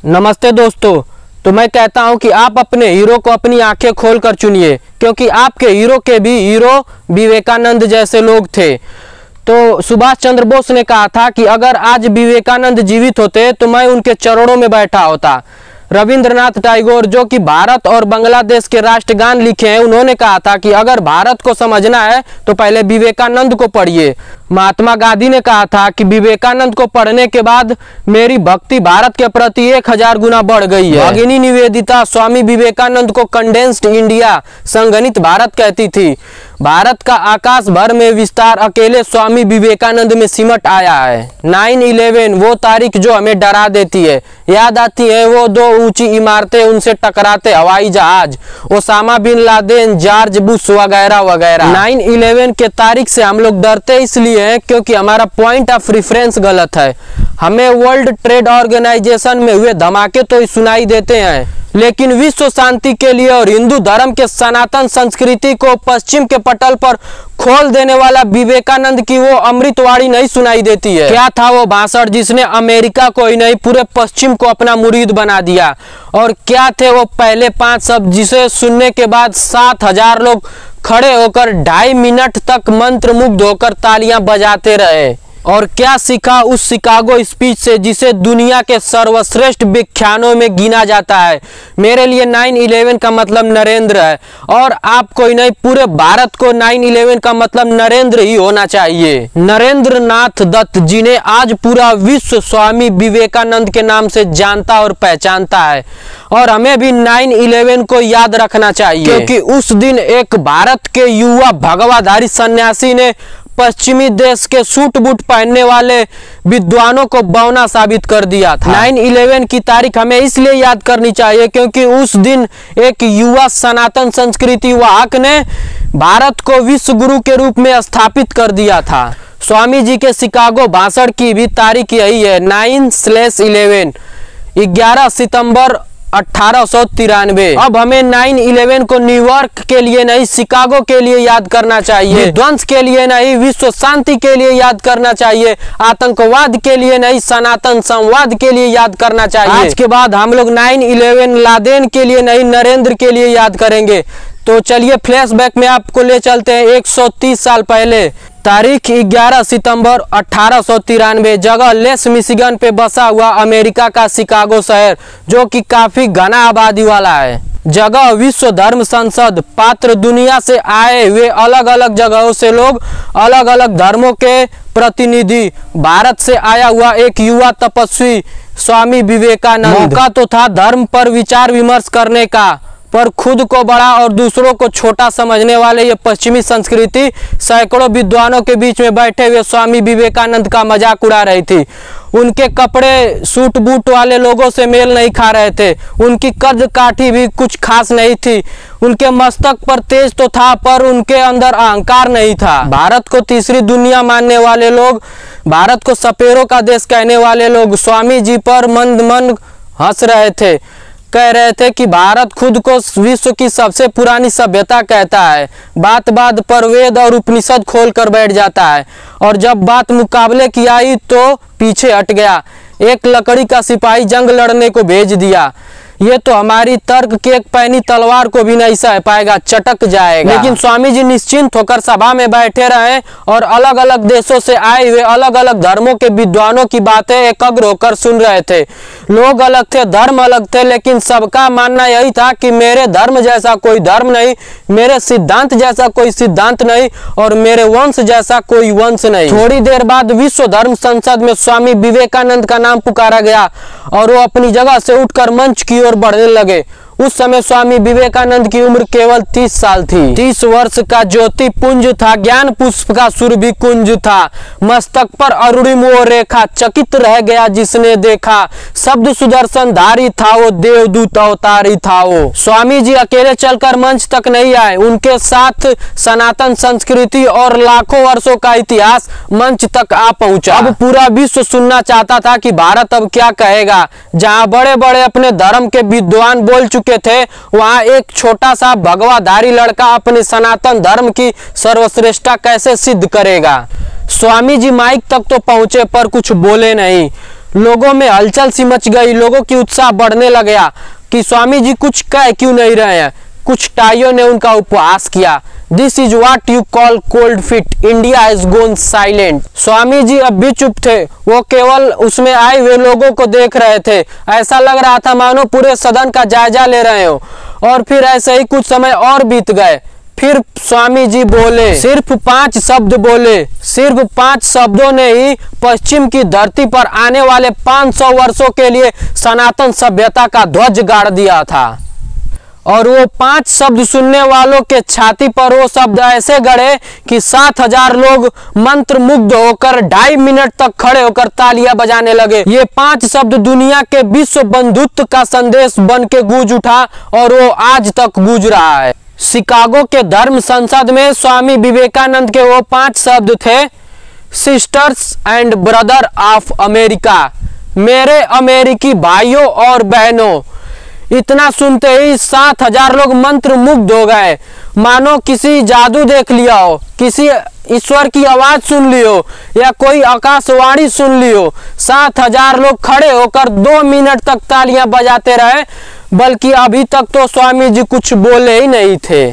नमस्ते दोस्तों। तो मैं कहता हूं कि आप अपने हीरो को अपनी आंखें खोलकर चुनिए, क्योंकि आपके हीरो के भी हीरो विवेकानंद जैसे लोग थे। तो सुभाष चंद्र बोस ने कहा था कि अगर आज विवेकानंद जीवित होते तो मैं उनके चरणों में बैठा होता। रविंद्रनाथ टैगोर, जो कि भारत और बांग्लादेश के राष्ट्रगान लिखे हैं, उन्होंने कहा था कि अगर भारत को समझना है तो पहले विवेकानंद को पढ़िए। महात्मा गांधी ने कहा था कि विवेकानंद को पढ़ने के बाद मेरी भक्ति भारत के प्रति 1000 गुना बढ़ गई है। भगिनी निवेदिता स्वामी विवेकानंद को कंडेंस्ड इंडिया, संघनित भारत कहती थी। भारत का आकाश भर में विस्तार अकेले स्वामी विवेकानंद में सिमट आया है। 9/11 वो तारीख जो हमें डरा देती है। याद आती है वो 2 ऊंची इमारतें, उनसे टकराते हवाई जहाज, Osama bin Laden, George Bush वगैरह वगैरह। 9/11 के तारीख से हम लोग डरते इसलिए हैं क्योंकि हमारा पॉइंट ऑफ रेफरेंस गलत है। हमें वर्ल्ड ट्रेड ऑर्गेनाइजेशन में हुए धमाके तो सुनाई देते हैं, लेकिन विश्व शांति के लिए और हिंदू धर्म के सनातन संस्कृति को पश्चिम के पटल पर खोल देने वाला विवेकानंद की वो अमृतवाणी नहीं सुनाई देती है। क्या था वो भाषण जिसने अमेरिका को ही नहीं पूरे पश्चिम को अपना मुरीद बना दिया? और क्या थे वो पहले 5 शब्द जिसे सुनने के बाद 7000 लोग खड़े होकर 2.5 मिनट तक मंत्रमुग्ध होकर तालियां बजाते रहे? और क्या सीखा उस शिकागो स्पीच से जिसे दुनिया के सर्वश्रेष्ठ व्याख्यानों में गिना जाता है? मेरे लिए 9/11 का मतलब नरेंद्र है, और आपको ही नहीं पूरे भारत को 9/11 का मतलब नरेंद्र ही होना चाहिए। नरेंद्र नाथ दत्त, जिन्हें आज पूरा विश्व स्वामी विवेकानंद के नाम से जानता और पहचानता है। और हमें भी 9/11 को याद रखना चाहिए, क्योंकि उस दिन एक भारत के युवा भगवाधारी सन्यासी ने पश्चिमी देश के सूट बूट पहनने वाले विद्वानों को बौना साबित कर दिया था। 9/11 की तारीख हमें इसलिए याद करनी चाहिए क्योंकि उस दिन एक युवा सनातन संस्कृति वाहक ने भारत को विश्व गुरु के रूप में स्थापित कर दिया था। स्वामी जी के शिकागो भाषण की भी तारीख यही है, 9/11, 11 सितंबर 1893। अब हमें 9/11 को न्यूयॉर्क के लिए नहीं, शिकागो के लिए याद करना चाहिए। विध्वंस के लिए नहीं, विश्व शांति के लिए याद करना चाहिए। आतंकवाद के लिए नहीं, सनातन संवाद के लिए याद करना चाहिए। आज के बाद हम लोग 9/11 लादेन के लिए नहीं, नरेंद्र के लिए याद करेंगे। तो चलिए फ्लैशबैक में आपको ले चलते हैं 130 साल पहले। तारीख 11 सितंबर 1893, जगह लेस मिशिगन पे बसा हुआ अमेरिका का शिकागो शहर, जो कि काफी घना आबादी वाला है। जगह विश्व धर्म संसद, पात्र दुनिया से आए हुए अलग अलग जगहों से लोग, अलग अलग धर्मों के प्रतिनिधि, भारत से आया हुआ एक युवा तपस्वी स्वामी विवेकानंद। मौका तो था धर्म पर विचार विमर्श करने का, पर खुद को बड़ा और दूसरों को छोटा समझने वाले ये पश्चिमी संस्कृति सैकड़ों विद्वानों के बीच में बैठे हुए स्वामी विवेकानंद का मजाक उड़ा रही थी। उनके कपड़े सूट बूट वाले लोगों से मेल नहीं खा रहे थे। उनकी कद काठी भी कुछ खास नहीं थी। उनके मस्तक पर तेज तो था, पर उनके अंदर अहंकार नहीं था। भारत को तीसरी दुनिया मानने वाले लोग, भारत को सपेरों का देश कहने वाले लोग स्वामी जी पर मंद मन हंस रहे थे। कह रहे थे कि भारत खुद को विश्व की सबसे पुरानी सभ्यता कहता है। बात बात पर वेद और उपनिषद खोल कर बैठ जाता है, और जब बात मुकाबले की आई तो पीछे हट गया। एक लकड़ी का सिपाही जंग लड़ने को भेज दिया। ये तो हमारी तर्क की एक पैनी तलवार को भी नहीं सह पाएगा, चटक जाएगा। लेकिन स्वामी जी निश्चिंत होकर सभा में बैठे रहे और अलग अलग देशों से आए हुए अलग अलग धर्मों के विद्वानों की बातें एकाग्र होकर सुन रहे थे। लोग अलग थे, धर्म अलग थे, लेकिन सबका मानना यही था कि मेरे धर्म जैसा कोई धर्म नहीं, मेरे सिद्धांत जैसा कोई सिद्धांत नहीं, और मेरे वंश जैसा कोई वंश नहीं। थोड़ी देर बाद विश्व धर्म संसद में स्वामी विवेकानंद का नाम पुकारा गया और वो अपनी जगह से उठकर मंच की ओर बढ़ने लगे। उस समय स्वामी विवेकानंद की उम्र केवल 30 साल थी। 30 वर्ष का ज्योति पुंज था, ज्ञान पुष्प का सुरभि कुंज था। मस्तक पर अरुणिम वो रेखा, चकित रह गया जिसने देखा। शब्द सुदर्शन धारी था वो, देवदूत अवतारी था वो। स्वामी जी अकेले चलकर मंच तक नहीं आए, उनके साथ सनातन संस्कृति और लाखों वर्षों का इतिहास मंच तक आ पहुंचा। अब पूरा विश्व सुनना चाहता था कि भारत अब क्या कहेगा। जहां बड़े बड़े अपने धर्म के विद्वान बोल चुके थे, वहां एक छोटा सा भगवाधारी लड़का अपने सनातन धर्म की सर्वश्रेष्ठता कैसे सिद्ध करेगा। स्वामी जी माइक तक तो पहुंचे पर कुछ बोले नहीं। लोगों में हलचल सी मच गई, लोगों की उत्साह बढ़ने लगा कि स्वामी जी कुछ कह क्यों नहीं रहे हैं। कुछ टाइयों ने उनका उपहास किया। This is what you call cold feet, India has gone silent. Swami ji अब भी चुप थे, वो केवल उसमें आए हुए लोगों को देख रहे थे। ऐसा लग रहा था मानो पूरे सदन का जायजा ले रहे हो। और फिर ऐसे ही कुछ समय और बीत गए। फिर स्वामी जी बोले, सिर्फ 5 शब्द बोले। सिर्फ 5 शब्दों ने ही पश्चिम की धरती पर आने वाले 500 वर्षों के लिए सनातन सभ्यता का ध्वज गाड़ दिया था। और वो 5 शब्द सुनने वालों के छाती पर वो शब्द ऐसे गड़े कि 7000 लोग मंत्र मुग्ध होकर 2.5 मिनट तक खड़े होकर तालियां बजाने लगे। ये 5 शब्द दुनिया के विश्व बंधुत्व का संदेश बन के गूंज उठा और वो आज तक गूंज रहा है। शिकागो के धर्म संसद में स्वामी विवेकानंद के वो 5 शब्द थे, sisters and brother of America, मेरे अमेरिकी भाइयों और बहनों। इतना सुनते ही 7000 लोग मंत्र मुग्ध हो गए, मानो किसी जादू देख लिया हो, किसी ईश्वर की आवाज सुन ली हो या कोई आकाशवाणी सुन ली हो। 7000 लोग खड़े होकर 2 मिनट तक तालियां बजाते रहे, बल्कि अभी तक तो स्वामी जी कुछ बोले ही नहीं थे।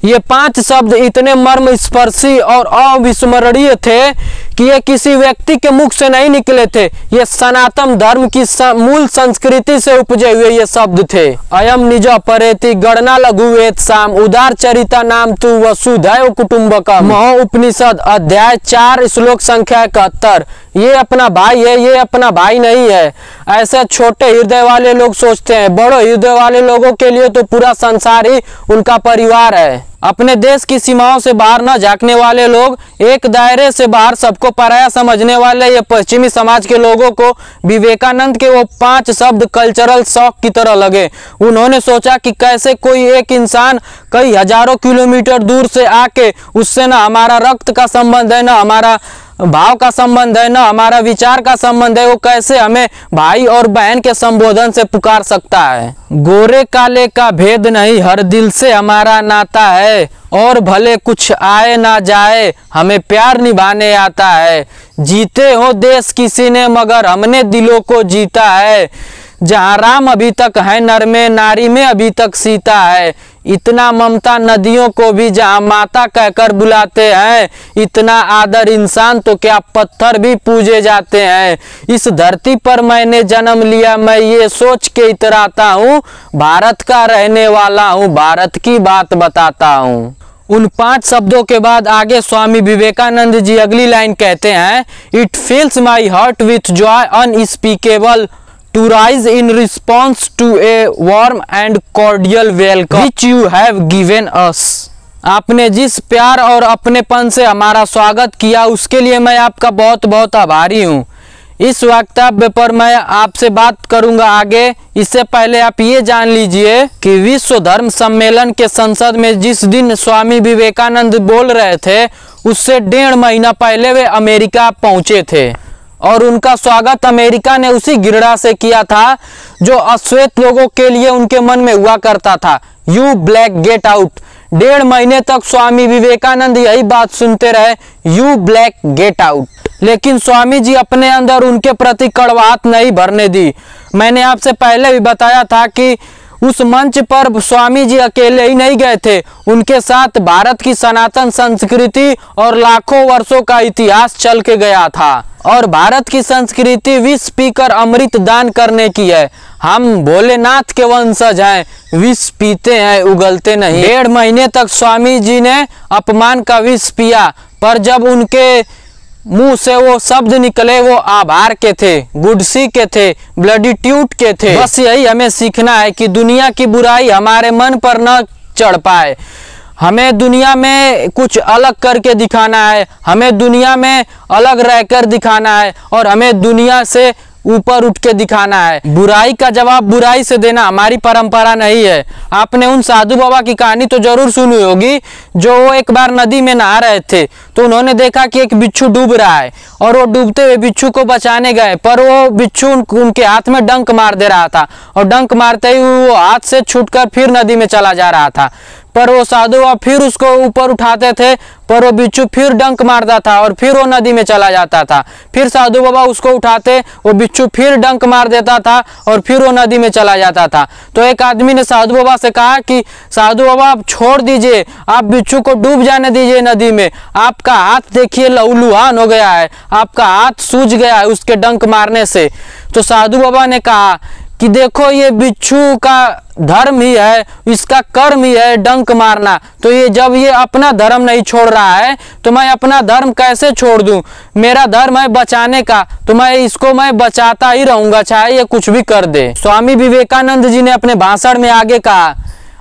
ये 5 शब्द इतने मर्मस्पर्शी और अविस्मरणीय थे कि ये किसी व्यक्ति के मुख से नहीं निकले थे। ये सनातन धर्म की मूल संस्कृति से उपजे हुए ये शब्द थे। अयम निज परेति गणना लघु वेद साम उदार चरिता नाम तु वसुधैव कुटुंबकम। महो उपनिषद अध्याय 4 श्लोक संख्या 71। ये अपना भाई है, ये अपना भाई नहीं है। ऐसे छोटे हृदय वाले लोग सोचते हैं, बड़े हृदय वाले लोगों के लिए तो पूरा संसार ही उनका परिवार है। अपने देश की सीमाओं से बाहर न झांकने वाले लोग, एक दायरे से बाहर सबको पराया समझने वाले ये पश्चिमी समाज के लोगों को विवेकानंद के वो 5 शब्द कल्चरल शॉक की तरह लगे। उन्होंने सोचा कि कैसे कोई एक इंसान कई हजारों किलोमीटर दूर से आके, उससे न हमारा रक्त का संबंध है, न हमारा भाव का संबंध है, न हमारा विचार का संबंध है, वो कैसे हमें भाई और बहन के संबोधन से पुकार सकता है। गोरे काले का भेद नहीं, हर दिल से हमारा नाता है, और भले कुछ आए ना जाए हमें प्यार निभाने आता है। जीते हो देश किसी ने मगर हमने दिलों को जीता है। जहाँ राम अभी तक है नर में, नारी में अभी तक सीता है। इतना ममता नदियों को भी जहाँ माता कहकर बुलाते हैं, इतना आदर इंसान तो क्या पत्थर भी पूजे जाते हैं। इस धरती पर मैंने जन्म लिया, मैं ये सोच के इतराता हूँ, भारत का रहने वाला हूँ, भारत की बात बताता हूँ। उन 5 शब्दों के बाद आगे स्वामी विवेकानंद जी अगली लाइन कहते हैं, it fills my heart with joy unspeakable to rise in response to a warm and cordial welcome which you have given us। आपने जिस प्यार और अपनेपन से हमारा स्वागत किया उसके लिए मैं आपका बहुत बहुत आभारी हूँ। इस वक्तव्य पर मैं आपसे बात करूंगा आगे। इससे पहले आप ये जान लीजिए कि विश्व धर्म सम्मेलन के संसद में जिस दिन स्वामी विवेकानंद बोल रहे थे, उससे 1.5 महीना पहले वे अमेरिका पहुंचे थे और उनका स्वागत अमेरिका ने उसी घृणा से किया था जो अश्वेत लोगों के लिए उनके मन में हुआ करता था, यू ब्लैक गेट आउट। 1.5 महीने तक स्वामी विवेकानंद यही बात सुनते रहे, यू ब्लैक गेट आउट। लेकिन स्वामी जी अपने अंदर उनके प्रति कड़वाहट नहीं भरने दी। मैंने आपसे पहले भी बताया था कि उस मंच पर स्वामी जी अकेले ही नहीं गए थे, उनके साथ भारत की सनातन संस्कृति और लाखों वर्षों का इतिहास चल के गया था। और भारत की संस्कृति विष पीकर अमृत दान करने की है। हम भोलेनाथ के वंशज हैं, विष पीते हैं, उगलते नहीं। 1.5 महीने तक स्वामी जी ने अपमान का विष पिया, पर जब उनके मुंह से वो शब्द निकले वो आभार के थे, गुडसी के थे, ग्रेटिट्यूड के थे। बस यही हमें सीखना है कि दुनिया की बुराई हमारे मन पर न चढ़ पाए। हमें दुनिया में कुछ अलग करके दिखाना है, हमें दुनिया में अलग रहकर दिखाना है और हमें दुनिया से ऊपर उठ के दिखाना है। बुराई का जवाब बुराई से देना हमारी परंपरा नहीं है। आपने उन साधु बाबा की कहानी तो जरूर सुनी होगी, जो वो एक बार नदी में नहा रहे थे तो उन्होंने देखा कि एक बिच्छू डूब रहा है और वो डूबते हुए बिच्छू को बचाने गए, पर वो बिच्छू उनके हाथ में डंक मार दे रहा था और डंक मारते ही वो हाथ से छूटकर फिर नदी में चला जा रहा था। पर वो साधु बाबा फिर उसको ऊपर उठाते थे, पर वो बिच्छू फिर डंक मारता था और फिर वो नदी में चला जाता था। फिर साधु बाबा उसको उठाते, वो बिच्छू फिर डंक मार देता था और फिर वो नदी में चला जाता था। तो एक आदमी ने साधु बाबा से कहा कि साधु बाबा आप छोड़ दीजिए, आप बिच्छू को डूब जाने दीजिए नदी में, आपका हाथ देखिए लहूलुहान हो गया है, आपका हाथ सूज गया है उसके डंक मारने से। तो साधु बाबा ने कहा कि देखो ये बिच्छू का धर्म ही है, इसका कर्म ही है डंक मारना, तो ये जब ये अपना धर्म नहीं छोड़ रहा है तो मैं अपना धर्म कैसे छोड़ दूं? मेरा धर्म है बचाने का, तो मैं बचाता ही रहूंगा चाहे ये कुछ भी कर दे। स्वामी विवेकानंद जी ने अपने भाषण में आगे कहा,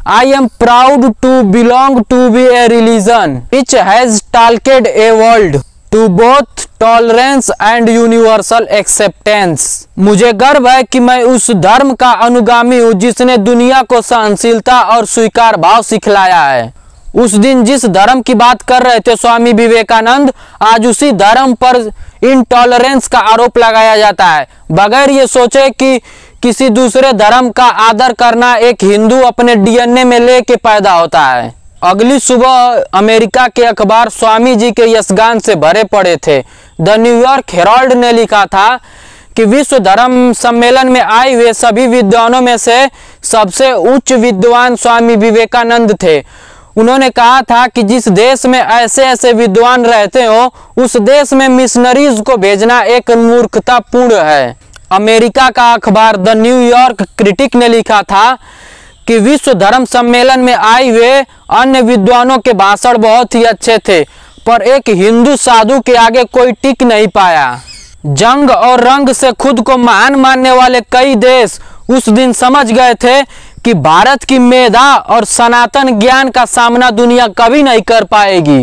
I am proud to belong to be a religion which has talked a world to both tolerance and universal acceptance. मुझे गर्व है कि मैं उस धर्म का अनुगामी हूँ जिसने दुनिया को सहनशीलता और स्वीकार भाव सिखलाया है। उस दिन जिस धर्म की बात कर रहे थे स्वामी विवेकानंद, आज उसी धर्म पर इनटॉलरेंस का आरोप लगाया जाता है, बगैर ये सोचे कि किसी दूसरे धर्म का आदर करना एक हिंदू अपने डीएनए में लेके पैदा होता है। अगली सुबह अमेरिका के अखबार स्वामी जी के यशगान से भरे पड़े थे। द न्यूयॉर्क हेराल्ड ने लिखा था कि विश्व धर्म सम्मेलन में आए हुए सभी विद्वानों में से सबसे उच्च विद्वान स्वामी विवेकानंद थे। उन्होंने कहा था कि जिस देश में ऐसे ऐसे विद्वान रहते हो उस देश में मिशनरीज को भेजना एक मूर्खतापूर्ण है। अमेरिका का अखबार द न्यूयॉर्क क्रिटिक ने लिखा था कि विश्व धर्म सम्मेलन में आए हुए अन्य विद्वानों के भाषण बहुत ही अच्छे थे, पर एक हिंदू साधु के आगे कोई टिक नहीं पाया। जंग और रंग से खुद को महान मानने वाले कई देश उस दिन समझ गए थे कि भारत की मेधा और सनातन ज्ञान का सामना दुनिया कभी नहीं कर पाएगी।